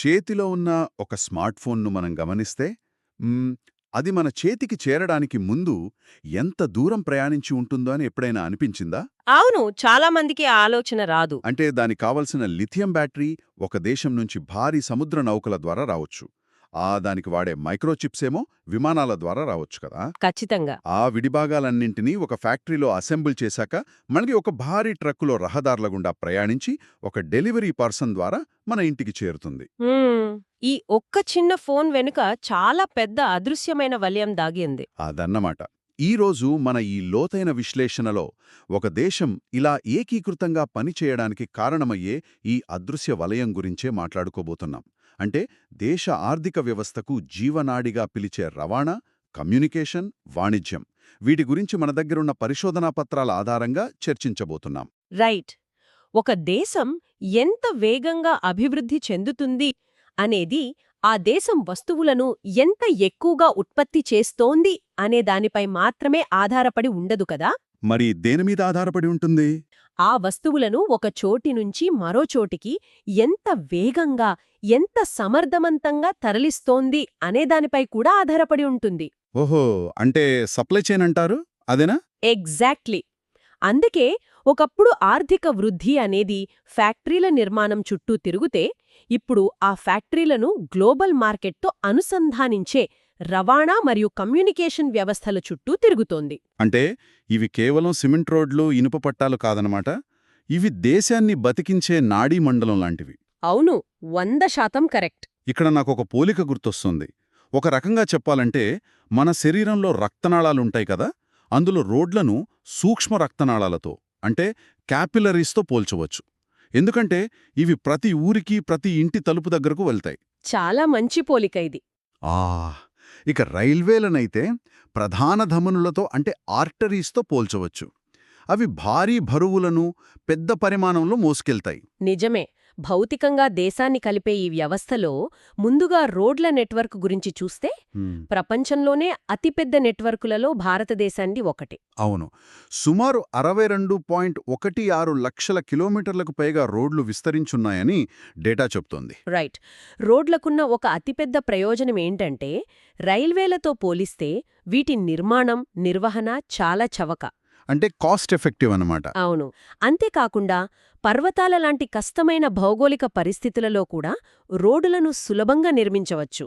చేతిలో ఉన్న ఒక స్మార్ట్ ఫోన్ను మనం గమనిస్తే మ్, అది మన చేతికి చేరడానికి ముందు ఎంత దూరం ప్రయాణించి ఉంటుందో అని ఎప్పుడైనా అనిపించిందా? అవును, చాలా మందికి ఆ ఆలోచన రాదు. అంటే దానికి కావలసిన లిథియం బ్యాటరీ ఒక దేశం నుంచి భారీ సముద్ర నౌకల ద్వారా రావచ్చు. దానికి వాడే మైక్రోచిప్స్ ఏమో విమానాల ద్వారా రావచ్చు కదా. ఖచ్చితంగా. ఆ విడిభాగాలన్నింటినీ ఒక ఫ్యాక్టరీలో అసెంబుల్ చేశాక మనకి ఒక భారీ ట్రక్కులో రహదారుల గుండా ప్రయాణించి ఒక డెలివరీ పర్సన్ ద్వారా మన ఇంటికి చేరుతుంది. హ్మ్. ఈ ఒక్క చిన్న ఫోన్ వెనుక చాలా పెద్ద అదృశ్యమైన వలయం దాగింది. అదన్నమాట. ఈరోజు మన ఈ లోతైన విశ్లేషణలో ఒక దేశం ఇలా ఏకీకృతంగా పనిచేయడానికి కారణమయ్యే ఈ అదృశ్య వలయం గురించే మాట్లాడుకోబోతున్నాం. అంటే దేశ ఆర్థిక వ్యవస్థకు జీవనాడిగా పిలిచే రవాణా, కమ్యూనికేషన్, వాణిజ్యం, వీటి గురించి మన దగ్గరున్న పరిశోధనా పత్రాల ఆధారంగా చర్చించబోతున్నాం. రైట్. ఒక దేశం ఎంత వేగంగా అభివృద్ధి చెందుతుంది అనేది ఆ దేశం వస్తువులను ఎంత ఎక్కువగా ఉత్పత్తి చేస్తోంది అనే దానిపై మాత్రమే ఆధారపడి ఉండదు కదా. మరి దేనిమీద ఆధారపడి ఉంటుంది? ఆ వస్తువులను ఒక చోటి నుంచి మరో చోటికి ఎంత వేగంగా, ఎంత సమర్థవంతంగా తరలిస్తోంది అనే దానిపై కూడా ఆధారపడి ఉంటుంది. ఓహో, అంటే సప్లై చైన్ అంటారు అదేనా? ఎగ్జాక్ట్లీ. అందుకే ఒకప్పుడు ఆర్థిక వృద్ధి అనేది ఫ్యాక్టరీల నిర్మాణం చుట్టూ తిరుగుతే, ఇప్పుడు ఆ ఫ్యాక్టరీలను గ్లోబల్ మార్కెట్తో అనుసంధానించే రవాణా మరియు కమ్యూనికేషన్ వ్యవస్థల చుట్టూ తిరుగుతోంది. అంటే ఇవి కేవలం సిమెంట్ రోడ్లు, ఇనుప పట్టాలు కాదనమాట. ఇవి దేశాన్ని బతికించే నాడీ మండలం లాంటివి. అవును, 100% కరెక్ట్. ఇక్కడ నాకొక పోలిక గుర్తొస్తుంది. ఒక రకంగా చెప్పాలంటే మన శరీరంలో రక్తనాళాలుంటాయి కదా, అందులో రోడ్లను సూక్ష్మ రక్తనాళాలతో అంటే క్యాపిలరీస్తో పోల్చవచ్చు. ఎందుకంటే ఇవి ప్రతి ఊరికి, ప్రతి ఇంటి తలుపు దగ్గరకు వెళ్తాయి. చాలా మంచి పోలిక ఇది. ఆ ఇక రైల్వేలనైతే ప్రధాన ధమనులతో అంటే ఆర్టరీస్తో పోల్చవచ్చు. అవి భారీ బరువులను పెద్ద పరిమాణంలో మోసుకెళ్తాయి. నిజమే. భౌతికంగా దేశాన్ని కలిపే ఈ వ్యవస్థలో ముందుగా రోడ్ల నెట్వర్క్ గురించి చూస్తే, ప్రపంచంలోనే అతిపెద్ద నెట్వర్కులలో భారతదేశాన్ని ఒకటి. అవును, సుమారు 62.16 లక్షల కిలోమీటర్లకు పైగా రోడ్లు విస్తరించున్నాయని డేటా చెప్తోంది. రైట్. రోడ్లకున్న ఒక అతిపెద్ద ప్రయోజనం ఏంటంటే, రైల్వేలతో పోలిస్తే వీటి నిర్మాణం, నిర్వహణ చాలా చవక. అంటే కాస్ట్ ఎఫెక్టివ్ అన్నమాట. అవును. అంతేకాకుండా పర్వతాల లాంటి కష్టమైన భౌగోళిక పరిస్థితులలో కూడా రోడ్డులను సులభంగా నిర్మించవచ్చు.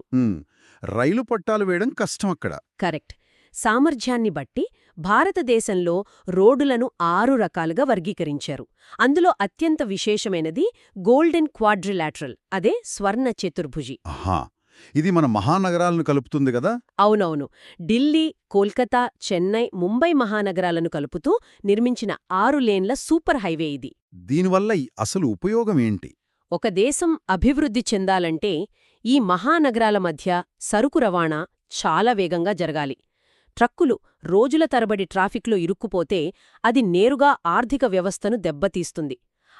రైలు పట్టాలు వేయడం కష్టం అక్కడ. కరెక్ట్. సామర్థ్యాన్ని బట్టి భారతదేశంలో రోడ్డులను 6 రకాలుగా వర్గీకరించారు. అందులో అత్యంత విశేషమైనది గోల్డెన్ క్వాడ్రిలాటరల్, అదే స్వర్ణ చతుర్భుజి. ఆహా, ఇది మన మహానగరాలను కలుపుతుంది కదా. అవునవును. ఢిల్లీ, కోల్కతా, చెన్నై, ముంబై మహానగరాలను కలుపుతూ నిర్మించిన 6 లేన్ల సూపర్ హైవే ఇది. దీనివల్ల అసలు ఉపయోగం ఏంటి? ఒక దేశం అభివృద్ధి చెందాలంటే ఈ మహానగరాల మధ్య సరుకు రవాణా చాలా వేగంగా జరగాలి. ట్రక్కులు రోజుల తరబడి ట్రాఫిక్లో ఇరుక్కుపోతే అది నేరుగా ఆర్థిక వ్యవస్థను దెబ్బతీస్తుంది.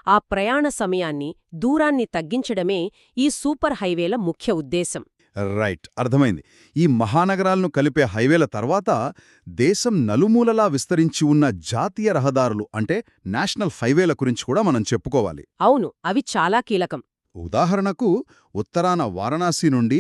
ఆ ప్రయాణ సమయాన్ని, దూరాన్ని తగ్గించడమే ఈ సూపర్ హైవేల ముఖ్య ఉద్దేశం. రైట్, అర్థమైంది. ఈ మహానగరాలను కలిపే హైవేల తర్వాత దేశం నలుమూలలా విస్తరించి ఉన్న జాతీయ రహదారులు అంటే నేషనల్ హైవేల గురించి కూడా మనం చెప్పుకోవాలి. అవును, అవి చాలా కీలకం. ఉదాహరణకు ఉత్తరాన వారణాసి నుండి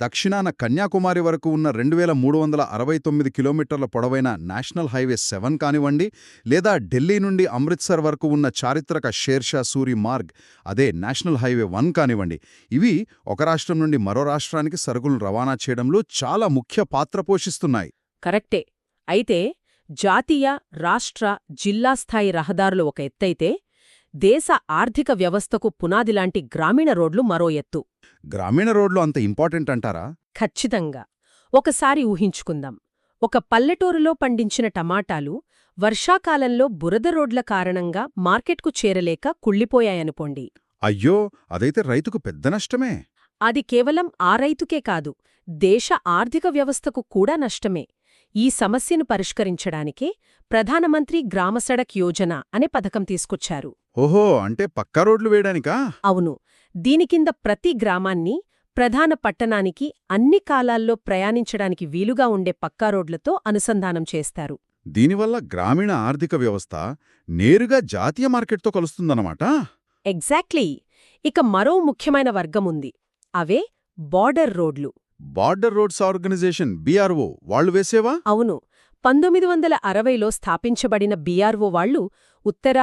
దక్షిణాన కన్యాకుమారి వరకు ఉన్న 2369 కిలోమీటర్ల పొడవైన నేషనల్ హైవే 7 కానివ్వండి, లేదా ఢిల్లీ నుండి అమృత్సర్ వరకు ఉన్న చారిత్రక షేర్షా సూరి మార్గ్, అదే నేషనల్ హైవే 1 కానివ్వండి. ఇవి ఒక రాష్ట్రం నుండి మరో రాష్ట్రానికి సరుకులను రవాణా చేయడంలో చాలా ముఖ్య పాత్ర పోషిస్తున్నాయి. కరెక్టే. అయితే జాతీయ, రాష్ట్ర, జిల్లా స్థాయి రహదారులు ఒక ఎత్తైతే, దేశ ఆర్థిక వ్యవస్థకు పునాదిలాంటి గ్రామీణ రోడ్లు మరో ఎత్తు. గ్రామీణ రోడ్లు అంత ఇంపార్టెంట్ అంటారా? ఖచ్చితంగా. ఒకసారి ఊహించుకుందాం. ఒక పల్లెటూరులో పండించిన టమాటాలు వర్షాకాలంలో బురద రోడ్ల కారణంగా మార్కెట్కు చేరలేక కుళ్ళిపోయాయనుకోండి. అయ్యో, అదైతే రైతుకు పెద్ద నష్టమే. అది కేవలం ఆ రైతుకే కాదు, దేశ ఆర్థిక వ్యవస్థకు కూడా నష్టమే. ఈ సమస్యను పరిష్కరించడానికే ప్రధానమంత్రి గ్రామ సడక్ యోజన అనే పథకం తీసుకొచ్చారు. ఓహో, అంటే పక్కా రోడ్లు వేయడానికా? అవును. దీని కింద ప్రతి గ్రామాన్ని ప్రధాన పట్టణానికి అన్ని కాలాల్లో ప్రయాణించడానికి వీలుగా ఉండే పక్కా రోడ్లతో అనుసంధానం చేస్తారు. దీనివల్ల గ్రామీణ ఆర్థిక వ్యవస్థ నేరుగా జాతీయ మార్కెట్తో కలుస్తుందన్నమాట. ఎగ్జాక్ట్లీ. ఇక మరో ముఖ్యమైన వర్గముంది, అవే బార్డర్ రోడ్లు. బార్డర్ రోడ్స్ ఆర్గనైజేషన్ BRO వాళ్ళు వేసేవా? అవును, 1960లో స్థాపించబడిన BRO వాళ్లు ఉత్తర,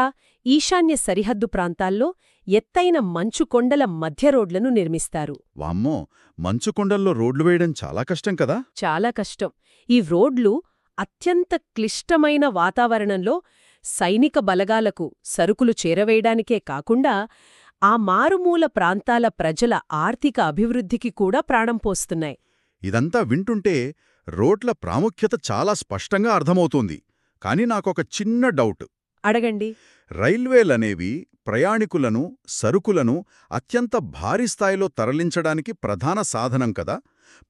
ఈశాన్య సరిహద్దు ప్రాంతాల్లో ఎత్తైన మంచు కొండల మధ్య రోడ్లను నిర్మిస్తారు. వామ్మో, మంచుకొండల్లో రోడ్లు వేయడం చాలా కష్టం కదా. చాలా కష్టం. ఈ రోడ్లు అత్యంత క్లిష్టమైన వాతావరణంలో సైనిక బలగాలకు సరుకులు చేరవేయడానికే కాకుండా ఆ మారుమూల ప్రాంతాల ప్రజల ఆర్థిక అభివృద్ధికి కూడా ప్రాణం పోస్తున్నాయి. ఇదంతా వింటుంటే రోడ్ల ప్రాముఖ్యత చాలా స్పష్టంగా అర్థమవుతోంది. కానీ నాకొక చిన్న డౌట్. అడగండి. రైల్వేలనేవి ప్రయాణికులను, సరుకులను అత్యంత భారీ స్థాయిలో తరలించడానికి ప్రధాన సాధనం కదా.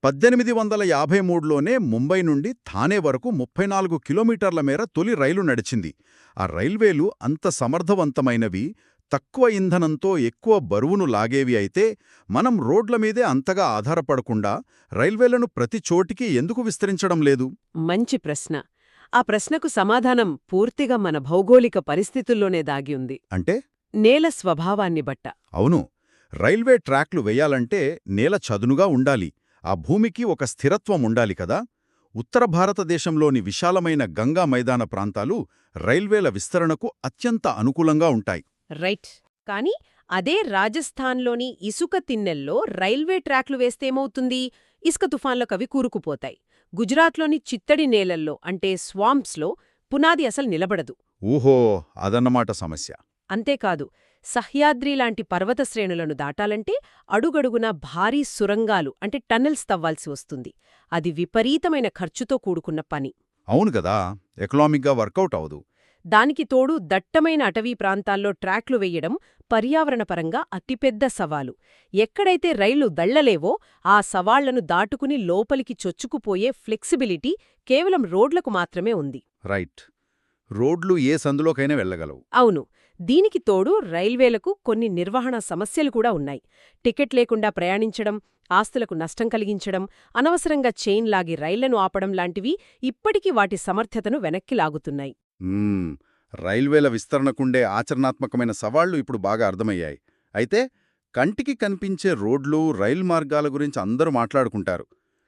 1853లోనే ముంబై నుండి థానే వరకు 34 కిలోమీటర్ల మేర తొలి రైలు నడిచింది. ఆ రైల్వేలు అంత సమర్థవంతమైనవి, తక్కువ ఇంధనంతో ఎక్కువ బరువును లాగేవి అయితే మనం రోడ్ల మీదే అంతగా ఆధారపడకుండా రైల్వేలను ప్రతి చోటికి ఎందుకు విస్తరించడం లేదు? మంచి ప్రశ్న. ఆ ప్రశ్నకు సమాధానం పూర్తిగా మన భౌగోళిక పరిస్థితుల్లోనే దాగి ఉంది. అంటే నేల స్వభావాన్ని బట్ట. అవును, రైల్వే ట్రాక్లు వేయాలంటే నేల చదునుగా ఉండాలి. ఆ భూమికి ఒక స్థిరత్వం ఉండాలి కదా. ఉత్తర భారతదేశంలోని విశాలమైన గంగా మైదాన ప్రాంతాలు రైల్వేల విస్తరణకు అత్యంత అనుకూలంగా ఉంటాయి. రైట్. కాని అదే రాజస్థాన్లోని ఇసుక తిన్నెల్లో రైల్వే ట్రాక్లు వేస్తేమవుతుంది? ఇసుక తుఫాన్లకవి కూరుకుపోతాయి. గుజరాత్లోని చిత్తడి నేలల్లో అంటే స్వాంప్స్లో పునాది అసలు నిలబడదు. ఊహో, అదన్నమాట సమస్య. అంతేకాదు, సహ్యాద్రి లాంటి పర్వత శ్రేణులను దాటాలంటే అడుగడుగున భారీ సురంగాలు అంటే టన్నెల్స్ తవ్వాల్సి వస్తుంది. అది విపరీతమైన ఖర్చుతో కూడుకున్న పని. అవును కదా, ఎకనామిక్గా వర్కౌట్ అవదు. దానికి తోడు దట్టమైన అటవీ ప్రాంతాల్లో ట్రాక్లు వెయ్యడం పర్యావరణపరంగా అతిపెద్ద సవాలు. ఎక్కడైతే రైళ్లు దళ్లలేవో ఆ సవాళ్లను దాటుకుని లోపలికి చొచ్చుకుపోయే ఫ్లెక్సిబిలిటీ కేవలం రోడ్లకు మాత్రమే ఉంది. రైట్, రోడ్లు ఏ సందులోకైనా వెళ్ళగలవు. అవును. దీనికి తోడు రైల్వేలకు కొన్ని నిర్వహణ సమస్యలు కూడా ఉన్నాయి. టికెట్ లేకుండా ప్రయాణించడం, ఆస్తులకు నష్టం కలిగించడం, అనవసరంగా చైన్ లాగి రైళ్లను ఆపడం లాంటివి ఇప్పటికీ వాటి సమర్థతను వెనక్కి లాగుతున్నాయి. రైల్వేల విస్తరణకుండే ఆచరణాత్మకమైన సవాళ్లు ఇప్పుడు బాగా అర్థమయ్యాయి. అయితే కంటికి కనిపించే రోడ్లు, రైలు మార్గాల గురించి అందరూ మాట్లాడుకుంటారు.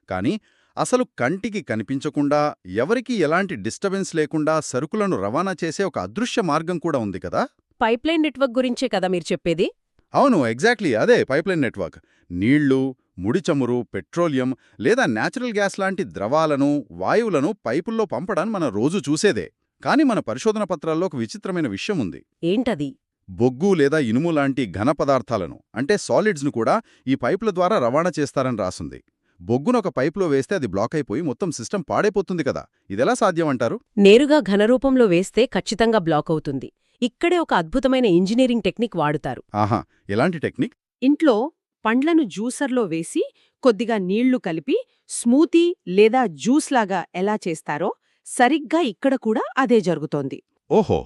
కానీ అసలు కంటికి కనిపించకుండా, ఎవరికీ ఎలాంటి డిస్టర్బెన్స్ లేకుండా సరుకులను రవాణా చేసే ఒక అదృశ్య మార్గం కూడా ఉంది కదా. పైప్లైన్ నెట్వర్క్ గురించే కదా మీరు చెప్పేది? అవును, ఎగ్జాక్ట్లీ అదే పైప్లైన్ నెట్వర్క్. నీళ్లు, ముడి చమురు, పెట్రోలియం లేదా న్యాచురల్ గ్యాస్ లాంటి ద్రవాలను, వాయువులను పైపుల్లో పంపడాన్ని మనం రోజూ చూసేదే. కానీ మన పరిశోధన పత్రాల్లో ఒక విచిత్రమైన విషయం ఉంది. ఏంటది? బొగ్గు లేదా ఇనుము లాంటి ఘన పదార్థాలను అంటే సాలిడ్స్ను కూడా ఈ పైపుల ద్వారా రవాణా చేస్తారని రాసుంది. బొగ్గును ఒక పైపులో వేస్తే అది బ్లాక్ అయిపోయి మొత్తం సిస్టమ్ పాడైపోతుంది కదా. ఇదెలా సాధ్యమంటారు? నేరుగా ఘనరూపంలో వేస్తే ఖచ్చితంగా బ్లాక్ అవుతుంది. ఇక్కడే ఒక అద్భుతమైన ఇంజనీరింగ్ టెక్నిక్ వాడుతారు. ఆహా, ఎలాంటి టెక్నిక్? ఇంట్లో పండ్లను జ్యూసర్లో వేసి కొద్దిగా నీళ్లు కలిపి స్మూతీ లేదా జ్యూస్ లాగా ఎలా చేస్తారో సరిగ్గా ఇక్కడ కూడా అదే జరుగుతోంది. ఓహో,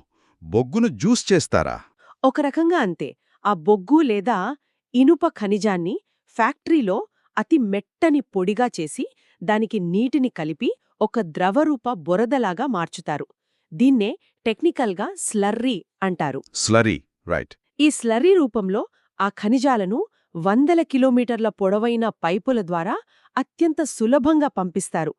బొగ్గును జ్యూస్ చేస్తారా? ఒక రకంగా అంతే. ఆ బొగ్గు లేదా ఇనుప ఖనిజాన్ని ఫ్యాక్టరీలో అతి మెట్టని పొడిగా చేసి దానికి నీటిని కలిపి ఒక ద్రవరూప బొరదలాగా మార్చుతారు. దీన్నే టెక్నికల్గా స్లర్రీ అంటారు. Slurry, right. ఈ స్లర్రీ రూపంలో ఆ ఖనిజాలను 100 కిలోమీటర్ల పొడవైన పైపుల ద్వారా అత్యంత సులభంగా పంపిస్తారు.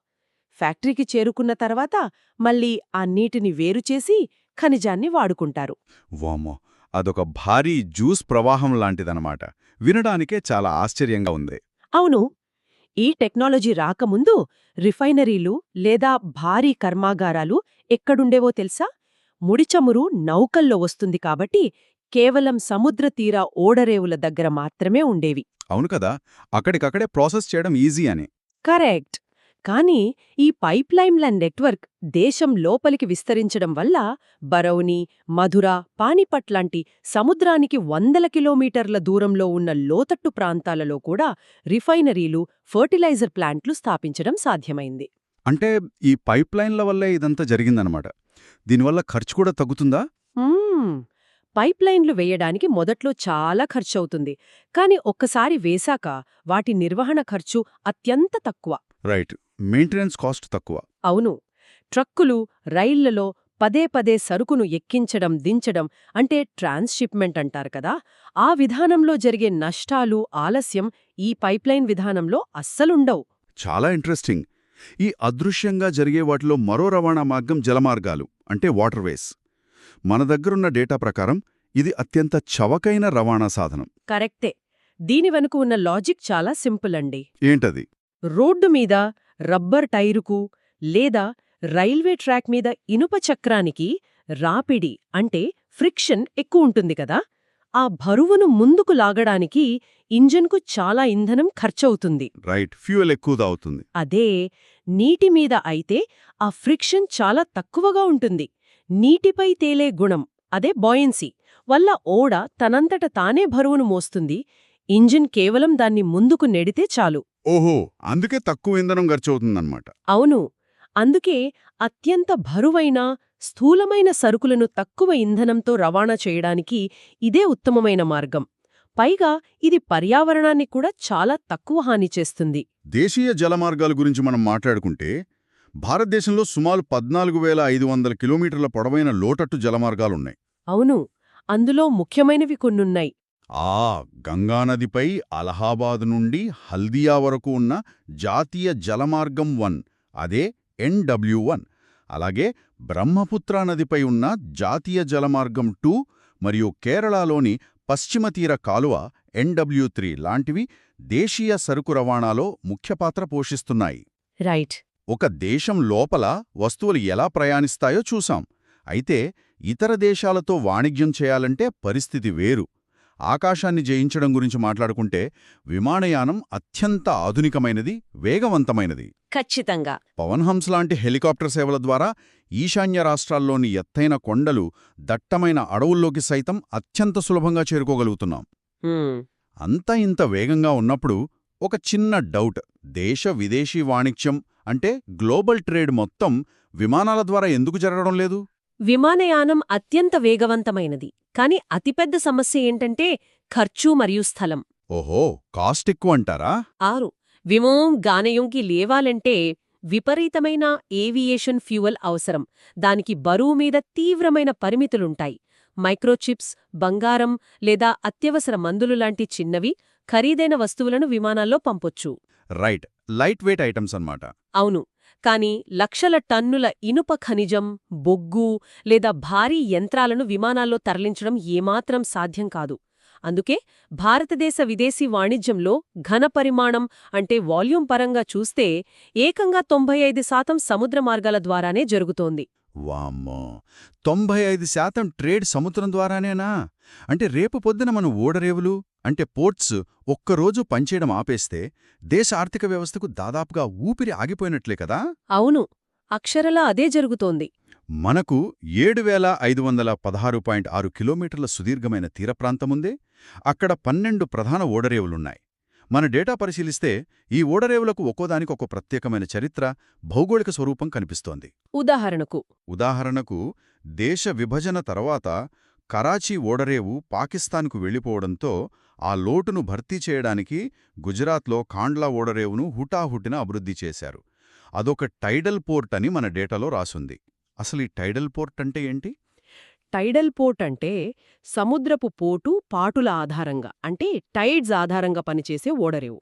ఫ్యాక్టరీకి చేరుకున్న తర్వాత మళ్ళీ ఆ నీటిని వేరుచేసి ఖనిజాన్ని వాడుకుంటారు. వామ్మో, అదొక భారీ జ్యూస్ ప్రవాహం లాంటిదన్నమాట. వినడానికే చాలా ఆశ్చర్యంగా ఉంది. అవును. ఈ టెక్నాలజీ రాకముందు రిఫైనరీలు లేదా భారీ కర్మాగారాలు ఎక్కడుండేవో తెలుసా? ముడిచమురు నౌకల్లో వస్తుంది కాబట్టి కేవలం సముద్ర తీర ఓడరేవుల దగ్గర మాత్రమే ఉండేవి. అవును కదా, అక్కడికక్కడే ప్రాసెస్ చేయడం ఈజీ అని. కరెక్ట్. కానీ ఈ పైప్లైన్ల నెట్వర్క్ దేశం లోపలికి విస్తరించడం వల్ల బరౌని, మధుర, పానిపట్ లాంటి సముద్రానికి 100 కిలోమీటర్ల దూరంలో ఉన్న లోతట్టు ప్రాంతాలలో కూడా రిఫైనరీలు, ఫర్టిలైజర్ ప్లాంట్లు స్థాపించడం సాధ్యమైంది. అంటే ఈ పైప్లైన్ల వల్లే ఇదంతా జరిగిందనమాట. దీనివల్ల ఖర్చు కూడా తగ్గుతుందా? పైప్లైన్లు వేయడానికి మొదట్లో చాలా ఖర్చవుతుంది. కాని ఒక్కసారి వేశాక వాటి నిర్వహణ ఖర్చు అత్యంత తక్కువ. రైట్, మెయింటెనెన్స్ కాస్ట్ తక్కువ. అవును. ట్రక్కులు, రైళ్లలో పదే పదే సరుకును ఎక్కించడం దించడం అంటే ట్రాన్స్‌షిప్‌మెంట్ అంటారు కదా, ఆ విధానంలో జరిగే నష్టాలు, ఆలస్యం ఈ పైప్లైన్ విధానంలో అస్సలుండవు. చాలా ఇంట్రెస్టింగ్. ఈ అదృశ్యంగా జరిగే వాటిలో మరో రవాణా మార్గం జలమార్గాలు అంటే వాటర్వేస్. మన దగ్గరున్న డేటా ప్రకారం ఇది అత్యంత చవకైన రవాణా సాధనం. కరెక్టే. దీని వెనుక ఉన్న లాజిక్ చాలా సింపుల్ అండి. ఏంటది? రోడ్డు మీద రబ్బర్ టైరుకు లేదా రైల్వే ట్రాక్ మీద ఇనుప చక్రానికి రాపిడి అంటే ఫ్రిక్షన్ ఎక్కువుంటుంది కదా, ఆ బరువును ముందుకు లాగడానికి ఇంజన్కు చాలా ఇంధనం ఖర్చవుతుంది. రైట్, ఫ్యూయల్ ఎక్కువ తాగుతుంది. అదే నీటి మీద అయితే ఆ ఫ్రిక్షన్ చాలా తక్కువగా ఉంటుంది. నీటిపై తేలే గుణం, అదే బాయెన్సీ వల్ల ఓడ తనంతట తానే బరువును మోస్తుంది. ఇంజిన్ కేవలం దాన్ని ముందుకు నెడితే చాలు. ఓహో, అందుకే తక్కువ ఇంధనం ఖర్చవుతుందన్నమాట. అవును. అందుకే అత్యంత బరువైన, స్థూలమైన సరుకులను తక్కువ ఇంధనంతో రవాణా చేయడానికి ఇదే ఉత్తమమైన మార్గం. పైగా ఇది పర్యావరణాన్ని కూడా చాలా తక్కువ హాని చేస్తుంది. దేశీయ జలమార్గాల గురించి మనం మాట్లాడుకుంటే భారతదేశంలో సుమారు 14,500 కిలోమీటర్ల పొడవైన లోతట్టు జలమార్గాలున్నాయి. అవును. అందులో ముఖ్యమైనవి కొన్నున్నాయి. గంగానదిపై అలహాబాద్ నుండి హల్దియా వరకు ఉన్న జాతీయ జలమార్గం 1, అదే NW1. అలాగే బ్రహ్మపుత్రా నదిపై ఉన్న జాతీయ జలమార్గం 2 మరియు కేరళలోని పశ్చిమ తీర కాలువ NW3 లాంటివి దేశీయ సరుకు రవాణాలో ముఖ్య పాత్ర పోషిస్తున్నాయి. రైట్. ఒక దేశం లోపల వస్తువులు ఎలా ప్రయాణిస్తాయో చూసాం. అయితే ఇతర దేశాలతో వాణిజ్యం చేయాలంటే పరిస్థితి వేరు. ఆకాశాన్ని జయించడం గురించి మాట్లాడుకుంటే విమానయానం అత్యంత ఆధునికమైనది, వేగవంతమైనది. ఖచ్చితంగా. పవన్హంస్ లాంటి హెలికాప్టర్ సేవల ద్వారా ఈశాన్య రాష్ట్రాల్లోని ఎత్తైన కొండలు, దట్టమైన అడవుల్లోకి సైతం అత్యంత సులభంగా చేరుకోగలుగుతున్నాం. అంత ఇంత వేగంగా ఉన్నప్పుడు ఒక చిన్న డౌట్. దేశ విదేశీ వాణిజ్యం అంటే గ్లోబల్ ట్రేడ్ మొత్తం విమానాల ద్వారా ఎందుకు జరగడం లేదు? విమానయానం అత్యంత వేగవంతమైనది, కాని అతిపెద్ద సమస్య ఏంటంటే ఖర్చు మరియు స్థలం. ఓహో, కాస్ట్ ఎక్కువంటారా? 6 విమానం గానయంకి లేవాలంటే విపరీతమైన ఏవియేషన్ ఫ్యూయల్ అవసరం. దానికి బరువు మీద తీవ్రమైన పరిమితులుంటాయి. మైక్రోచిప్స్, బంగారం లేదా అత్యవసర మందులు లాంటి చిన్నవి, ఖరీదైన వస్తువులను విమానాల్లో పంపొచ్చు. రైట్, లైట్ వెయిట్ ఐటమ్స్ అన్నమాట. అవును. కాని లక్షల టన్నుల ఇనుప ఖనిజం, బొగ్గు లేదా భారీ యంత్రాలను విమానాల్లో తరలించడం ఏమాత్రం సాధ్యం కాదు. అందుకే భారతదేశ విదేశీ వాణిజ్యంలో ఘన పరిమాణం అంటే వాల్యూమ్ పరంగా చూస్తే ఏకంగా 95% సముద్ర మార్గాల ద్వారానే జరుగుతోంది. వామ్మో, 95% ట్రేడ్ సముద్రం ద్వారానేనా? అంటే రేపు పొద్దున మన ఓడరేవులు అంటే పోర్ట్స్ ఒక్కరోజు పనిచేయడం ఆపేస్తే దేశ ఆర్థిక వ్యవస్థకు దాదాపుగా ఊపిరి ఆగిపోయినట్లే కదా? అవును, అక్షరలా అదే జరుగుతోంది. మనకు 7,516.6 కిలోమీటర్ల సుదీర్ఘమైన తీరప్రాంతముందే. అక్కడ 12 ప్రధాన ఓడరేవులున్నాయి. మన డేటా పరిశీలిస్తే ఈ ఓడరేవులకు ఒక్కోదానికొక ప్రత్యేకమైన చరిత్ర, భౌగోళిక స్వరూపం కనిపిస్తోంది. ఉదాహరణకు దేశ విభజన తర్వాత కరాచీ ఓడరేవు పాకిస్తాన్కు వెళ్ళిపోవడంతో ఆ లోటును భర్తీ చేయడానికి గుజరాత్లో ఖాండ్లా ఓడరేవును హుటాహుటిన అభివృద్ధి చేశారు. అదొక టైడల్ పోర్ట్ అని మన డేటాలో రాసుంది. అసలు ఈ టైడల్ పోర్ట్ అంటే ఏంటి? టైడల్ పోర్ట్ అంటే సముద్రపు పోటు పాటుల ఆధారంగా అంటే టైడ్స్ ఆధారంగా పనిచేసే ఓడరేవు.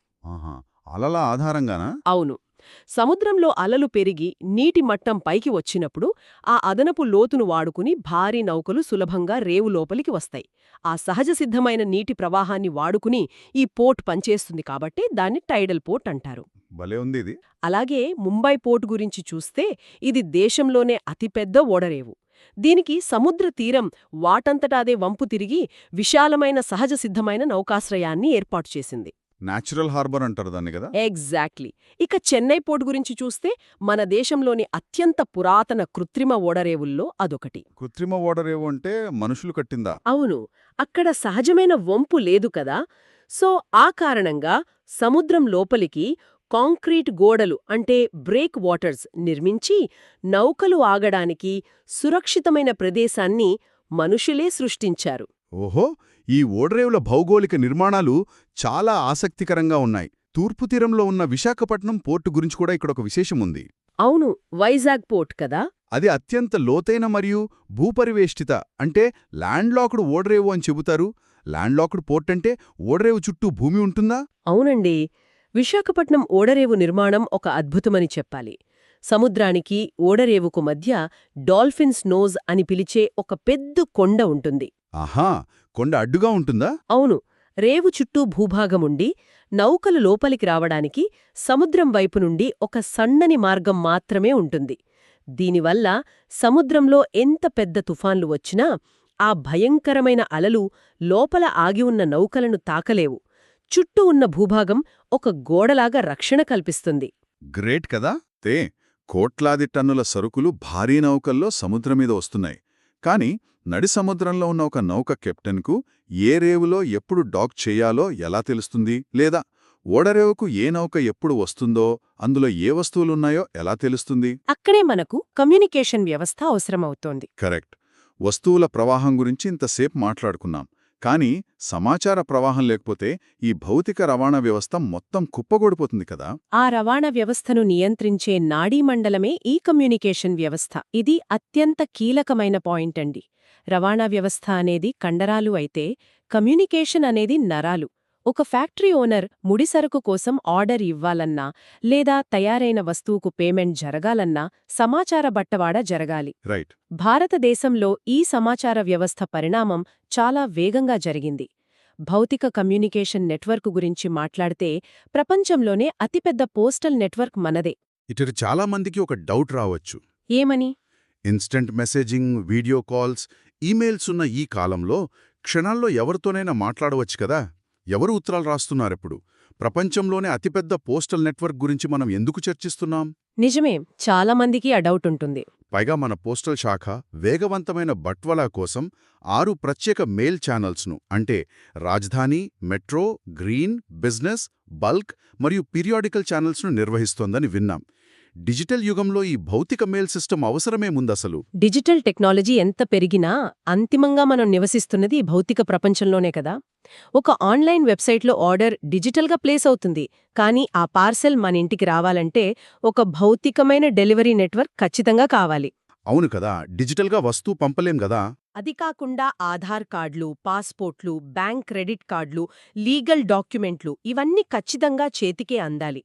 అలల ఆధారంగానా? అవును. సముద్రంలో అలలు పెరిగి నీటి మట్టం పైకి వచ్చినప్పుడు ఆ అదనపు లోతును వాడుకుని భారీ నౌకలు సులభంగా రేవు లోపలికి వస్తాయి. ఆ సహజ సిద్ధమైన నీటి ప్రవాహాన్ని వాడుకుని ఈ పోర్ట్ పనిచేస్తుంది కాబట్టి దాన్ని టైడల్ పోర్ట్ అంటారు. భలే ఉంది ఇది. అలాగే ముంబై పోర్ట్ గురించి చూస్తే ఇది దేశంలోనే అతిపెద్ద ఓడరేవు. దీనికి సముద్ర తీరం వాటంతటా అదే వంపు తిరిగి విశాలమైన సహజ సిద్ధమైన నౌకాశ్రయాన్ని ఏర్పాటు చేసింది. న్యాచురల్ హార్బర్ అంటారు దాన్ని కదా? ఎగ్జాక్ట్లీ. ఇక చెన్నై పోర్ట్ గురించి చూస్తే మన దేశంలోని అత్యంత పురాతన కృత్రిమ ఓడరేవుల్లో అదొకటి. కృత్రిమ ఓడరేవు అంటే మనుషులు కట్టిందా? అవును. అక్కడ సహజమైన వంపు లేదు కదా, సో ఆ కారణంగా సముద్రం లోపలికి కాంక్రీట్ గోడలు అంటే బ్రేక్ వాటర్స్ నిర్మించి నౌకలు ఆగడానికి సురక్షితమైన ప్రదేశాన్ని మనుషులే సృష్టించారు. ఓహో, ఈ ఓడరేవుల భౌగోళిక నిర్మాణాలు చాలా ఆసక్తికరంగా ఉన్నాయి. తూర్పు తీరంలో ఉన్న విశాఖపట్నం పోర్టు గురించి కూడా ఇక్కడొక విశేషముంది. అవును, వైజాగ్ పోర్ట్ కదా. అది అత్యంత లోతైన మరియు భూపరివేష్టిత అంటే ల్యాండ్లాక్డ్ ఓడరేవు అని చెబుతారు. ల్యాండ్లాక్డ్ పోర్ట్ అంటే ఓడరేవు చుట్టూ భూమి ఉంటుందా? అవునండి. విశాఖపట్నం ఓడరేవు నిర్మాణం ఒక అద్భుతమని చెప్పాలి. సముద్రానికి ఓడరేవుకు మధ్య డాల్ఫిన్స్ నోజ్ అని పిలిచే ఒక పెద్ద కొండ ఉంటుంది. ఆహా, కొండ అడ్డుగా ఉంటుందా? అవును. రేవు చుట్టూ భూభాగముండి నౌకలు లోపలికి రావడానికి సముద్రం వైపు నుండి ఒక సన్నని మార్గం మాత్రమే ఉంటుంది. దీనివల్ల సముద్రంలో ఎంత పెద్ద తుఫాన్లు వచ్చినా ఆ భయంకరమైన అలలు లోపల ఆగి ఉన్న నౌకలను తాకలేవు. చుట్టూ ఉన్న భూభాగం ఒక గోడలాగా రక్షణ కల్పిస్తుంది. గ్రేట్ కదా! కోట్లాది టన్నుల సరుకులు భారీ నౌకల్లో సముద్రమీద వస్తున్నాయి. కాని నడి సముద్రంలో ఉన్న ఒక నౌక కెప్టెన్కు ఏ రేవులో ఎప్పుడు డాక్ చేయాలో ఎలా తెలుస్తుంది? లేదా ఓడరేవుకు ఏ నౌక ఎప్పుడు వస్తుందో, అందులో ఏ వస్తువులున్నాయో ఎలా తెలుస్తుంది? అక్కడే మనకు కమ్యూనికేషన్ వ్యవస్థ అవసరమవుతోంది. కరెక్ట్. వస్తువుల ప్రవాహం గురించి ఇంతసేపు మాట్లాడుకున్నాం. కానీ సమాచార ప్రవాహం లేకపోతే ఈ భౌతిక రవాణా వ్యవస్థ మొత్తం కుప్పగొడిపోతుంది కదా. ఆ రవాణా వ్యవస్థను నియంత్రించే నాడీమండలమే ఈ కమ్యూనికేషన్ వ్యవస్థ. ఇది అత్యంత కీలకమైన పాయింట్ అండి. రవాణా వ్యవస్థ అనేది కండరాలు అయితే కమ్యూనికేషన్ అనేది నరాలు. ఒక ఫ్యాక్టరీ ఓనర్ ముడిసరకు కోసం ఆర్డర్ ఇవ్వాలన్నా లేదా తయారైన వస్తువుకు పేమెంట్ జరగాలన్నా సమాచార బట్టవాడ జరగాలి. రైట్. భారతదేశంలో ఈ సమాచార వ్యవస్థ పరిణామం చాలా వేగంగా జరిగింది. భౌతిక కమ్యూనికేషన్ నెట్వర్క్ గురించి మాట్లాడితే ప్రపంచంలోనే అతిపెద్ద పోస్టల్ నెట్వర్క్ మనదే. ఇటు చాలా మందికి ఒక డౌట్ రావచ్చు. ఏమని? Instant messaging, video calls, emails ఉన్న ఈ కాలంలో క్షణాల్లో ఎవరితోనైనా మాట్లాడవచ్చు కదా. ఎవరు ఉత్తరాలు రాస్తున్నారెప్పుడు? ప్రపంచంలోనే అతిపెద్ద పోస్టల్ నెట్వర్క్ గురించి మనం ఎందుకు చర్చిస్తున్నాం? నిజమే, చాలా మందికి ఆ డౌట్ ఉంటుంది. పైగా మన పోస్టల్ శాఖ వేగవంతమైన బట్వాలా కోసం 6 ప్రత్యేక మెయిల్ ఛానల్స్ను అంటే రాజధాని, మెట్రో, గ్రీన్, బిజినెస్, బల్క్ మరియు పీరియాడికల్ ఛానల్స్ను నిర్వహిస్తోందని విన్నాం. డిజిటల్ యుగంలో ఈ భౌతిక మెయిల్ సిస్టమ్ అవసరమేముందసలు? డిజిటల్ టెక్నాలజీ ఎంత పెరిగినా అంతిమంగా మనం నివసిస్తున్నది భౌతిక ప్రపంచంలోనే కదా. ఒక ఆన్లైన్ వెబ్సైట్లో ఆర్డర్ డిజిటల్గా ప్లేస్ అవుతుంది, కానీ ఆ పార్సెల్ మన ఇంటికి రావాలంటే ఒక భౌతికమైన డెలివరీ నెట్వర్క్ ఖచ్చితంగా కావాలి. అవును కదా, డిజిటల్గా వస్తువు పంపలేం గదా. అది కాకుండా ఆధార్ కార్డులు, పాస్పోర్ట్లు, బ్యాంక్ క్రెడిట్ కార్డులు, లీగల్ డాక్యుమెంట్లు ఇవన్నీ ఖచ్చితంగా చేతికే అందాలి.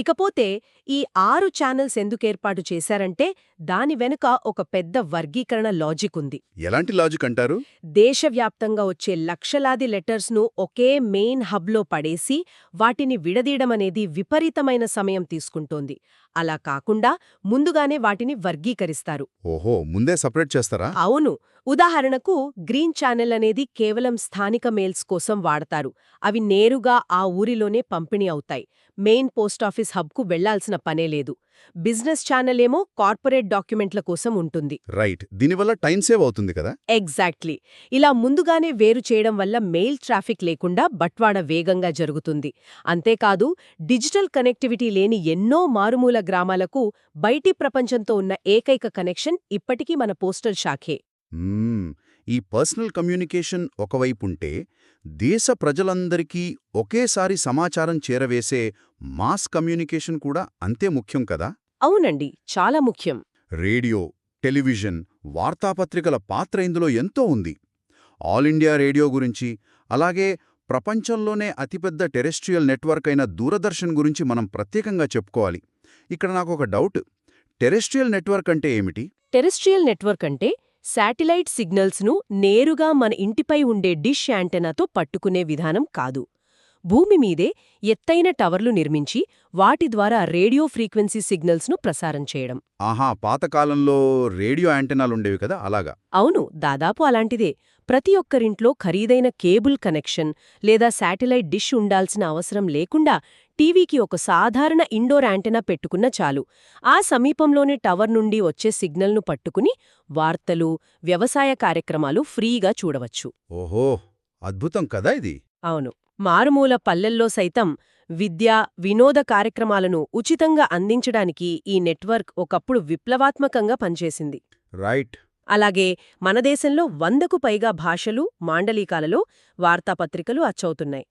ఇకపోతే ఈ 6 ఛానల్స్ ఎందుకేర్పాటు చేశారంటే దాని వెనుక ఒక పెద్ద వర్గీకరణ లాజిక్ ఉంది. ఎలాంటి లాజిక్ అంటారు? దేశవ్యాప్తంగా వచ్చే లక్షలాది లెటర్స్ను ఒకే మెయిన్ హబ్లో పడేసి వాటిని విడదీయడమనేది విపరీతమైన సమయం తీసుకుంటోంది. అలా కాకుండా ముందుగానే వాటిని వర్గీకరిస్తారు. ఓహో, ముందే సపరేట్ చేస్తారా? అవును. ఉదాహరణకు గ్రీన్ ఛానల్ అనేది కేవలం స్థానిక మెయిల్స్ కోసం వాడతారు. అవి నేరుగా ఆ ఊరిలోనే పంపిణీ అవుతాయి. మెయిన్ పోస్టాఫీస్ హబ్కు వెళ్లాల్సిన పనే లేదు. బిజినెస్ ఛానల్ ఏమో కార్పొరేట్ డాక్యుమెంట్ల కోసం ఉంటుంది. రైట్. దీనివల్ల టైం సేవ్ అవుతుంది కదా. ఎగ్జాక్ట్లీ. ఇలా ముందుగానే వేరు చేయడం వల్ల మెయిల్ ట్రాఫిక్ లేకుండా బట్వాడా వేగంగా జరుగుతుంది. అంతేకాదు, డిజిటల్ కనెక్టివిటీ లేని ఎన్నో మారుమూల గ్రామాలకు బయటి ప్రపంచంతో ఉన్న ఏకైక కనెక్షన్ ఇప్పటికీ మన పోస్టల్ శాఖే. ఈ పర్సనల్ కమ్యూనికేషన్ ఒకవైపుంటే, దేశ ప్రజలందరికీ ఒకేసారి సమాచారం చేరవేసే మాస్ కమ్యూనికేషన్ కూడా అంతే ముఖ్యం కదా. అవునండి, చాలా ముఖ్యం. రేడియో, టెలివిజన్, వార్తాపత్రికల పాత్ర ఇందులో ఎంతో ఉంది. ఆల్ ఇండియా రేడియో గురించి, అలాగే ప్రపంచంలోనే అతిపెద్ద టెరెస్ట్రియల్ నెట్వర్క్ అయిన దూరదర్శన్ గురించి మనం ప్రత్యేకంగా చెప్పుకోవాలి. ఇక్కడ నాకొక డౌట్. టెరెస్ట్రియల్ నెట్వర్క్ అంటే ఏమిటి? టెరెస్ట్రియల్ నెట్వర్క్ అంటే శాటిలైట్ సిగ్నల్స్ను నేరుగా మన ఇంటిపై ఉండే డిష్ యాంటెనాతో పట్టుకునే విధానం కాదు. భూమి మీదే ఎత్తైన టవర్లు నిర్మించి వాటి ద్వారా రేడియో ఫ్రీక్వెన్సీ సిగ్నల్స్ను ప్రసారం చేయడం. ఆహా, పాతకాలంలో రేడియో యాంటెనాలుండేవి కదా, అలాగా. అవును, దాదాపు అలాంటిదే. ప్రతి ఒక్కరింట్లో ఖరీదైన కేబుల్ కనెక్షన్ లేదా శాటిలైట్ డిష్ ఉండాల్సిన అవసరం లేకుండా టీవీకి ఒక సాధారణ ఇండోర్ యాంటెనా పెట్టుకున్న చాలు. ఆ సమీపంలోని టవర్ నుండి వచ్చే సిగ్నల్ను పట్టుకుని వార్తలు, వ్యవసాయ కార్యక్రమాలు ఫ్రీగా చూడవచ్చు. ఓహో, అద్భుతం కదా ఇది. అవును. మారుమూల పల్లెల్లో సైతం విద్య, వినోద కార్యక్రమాలను ఉచితంగా అందించడానికి ఈ నెట్వర్క్ ఒకప్పుడు విప్లవాత్మకంగా పనిచేసింది. రైట్. అలాగే మన దేశంలో 100కు పైగా భాషలు, మాండలికాలలో వార్తాపత్రికలు అచ్చవుతున్నాయి.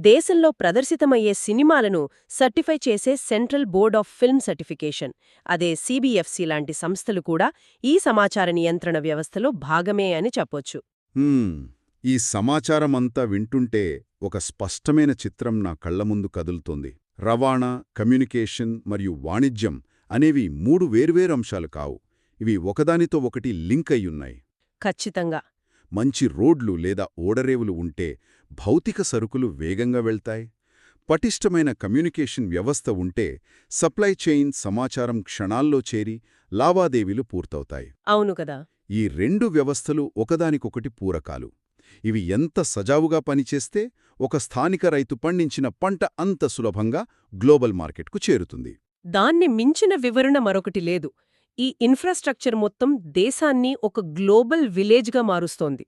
దేశంలో ప్రదర్శితమయ్యే సినిమాలను సర్టిఫై చేసే central board of film certification, అదే సిబిఎఫ్సి లాంటి సంస్థలు కూడా ఈ సమాచార నియంత్రణ వ్యవస్థలో భాగమే అని చెప్పొచ్చు. ఈ సమాచారమంతా వింటుంటే ఒక స్పష్టమైన చిత్రం నా కళ్ల ముందు కదులుతోంది. రవాణా, కమ్యూనికేషన్ మరియు వాణిజ్యం అనేవి 3 వేర్వేరు అంశాలు కావు. ఇవి ఒకదానితో ఒకటి లింక్ అయ్యున్నాయి. ఖచ్చితంగా. మంచి రోడ్లు లేదా ఓడరేవులు ఉంటే భౌతిక సరుకులు వేగంగా వెళ్తాయి. పటిష్టమైన కమ్యూనికేషన్ వ్యవస్థ ఉంటే సప్లై చైన్ సమాచారం క్షణాల్లో చేరి లావాదేవీలు పూర్తవుతాయి. అవును కదా. ఈ 2 వ్యవస్థలు ఒకదానికొకటి పూరకాలు. ఇవి ఎంత సజావుగా పనిచేస్తే ఒక స్థానిక రైతు పండించిన పంట అంత సులభంగా గ్లోబల్ మార్కెట్కు చేరుతుంది. దాన్ని మించిన వివరణ మరొకటి లేదు. ఈ ఇన్ఫ్రాస్ట్రక్చర్ మొత్తం దేశాన్ని ఒక గ్లోబల్ విలేజ్గా మారుస్తోంది.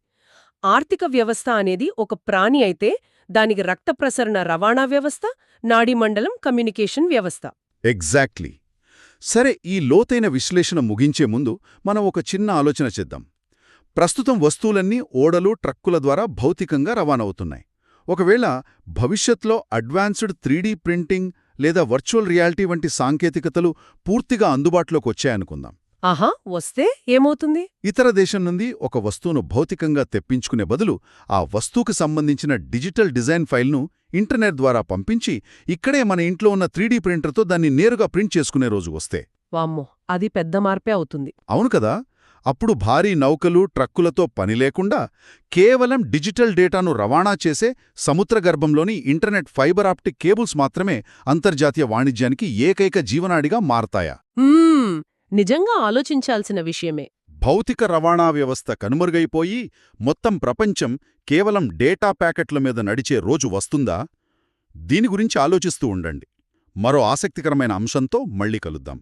ఆర్థిక వ్యవస్థ అనేది ఒక ప్రాణి అయితే దానికి రక్త ప్రసరణ రవాణా వ్యవస్థ, నాడీమండలం కమ్యూనికేషన్ వ్యవస్థ. ఎగ్జాక్ట్లీ. సరే, ఈ లోతైన విశ్లేషణ ముగించే ముందు మనం ఒక చిన్న ఆలోచన చేద్దాం. ప్రస్తుతం వస్తువులన్నీ ఓడలు, ట్రక్కుల ద్వారా భౌతికంగా రవాణవుతున్నాయి. ఒకవేళ భవిష్యత్లో అడ్వాన్స్డ్ 3D ప్రింటింగ్ లేదా వర్చువల్ రియాలిటీ వంటి సాంకేతికతలు పూర్తిగా అందుబాటులోకి వచ్చాయనుకుందాం. ఆహా, వస్తే ఏమవుతుంది? ఇతర దేశం నుండి ఒక వస్తువును భౌతికంగా తెప్పించుకునే బదులు ఆ వస్తువుకు సంబంధించిన డిజిటల్ డిజైన్ ఫైల్ను ఇంటర్నెట్ ద్వారా పంపించి ఇక్కడే మన ఇంట్లో ఉన్న 3D ప్రింటర్తో దాన్ని నేరుగా ప్రింట్ చేసుకునే రోజు వస్తే. వామ్మో, అది పెద్ద మార్పే అవుతుంది. అవును కదా. అప్పుడు భారీ నౌకలు, ట్రక్కులతో పని లేకుండా కేవలం డిజిటల్ డేటాను రవాణా చేసే సముద్రగర్భంలోని ఇంటర్నెట్ ఫైబర్ ఆప్టిక్ కేబుల్స్ మాత్రమే అంతర్జాతీయ వాణిజ్యానికి ఏకైక జీవనాడిగా మారతాయా? నిజంగా ఆలోచించాల్సిన విషయమే. భౌతిక రవాణా వ్యవస్థ కనుమరుగైపోయి మొత్తం ప్రపంచం కేవలం డేటా ప్యాకెట్ల మీద నడిచే రోజు వస్తుందా? దీని గురించి ఆలోచిస్తూ ఉండండి. మరో ఆసక్తికరమైన అంశంతో మళ్ళీ కలుద్దాం.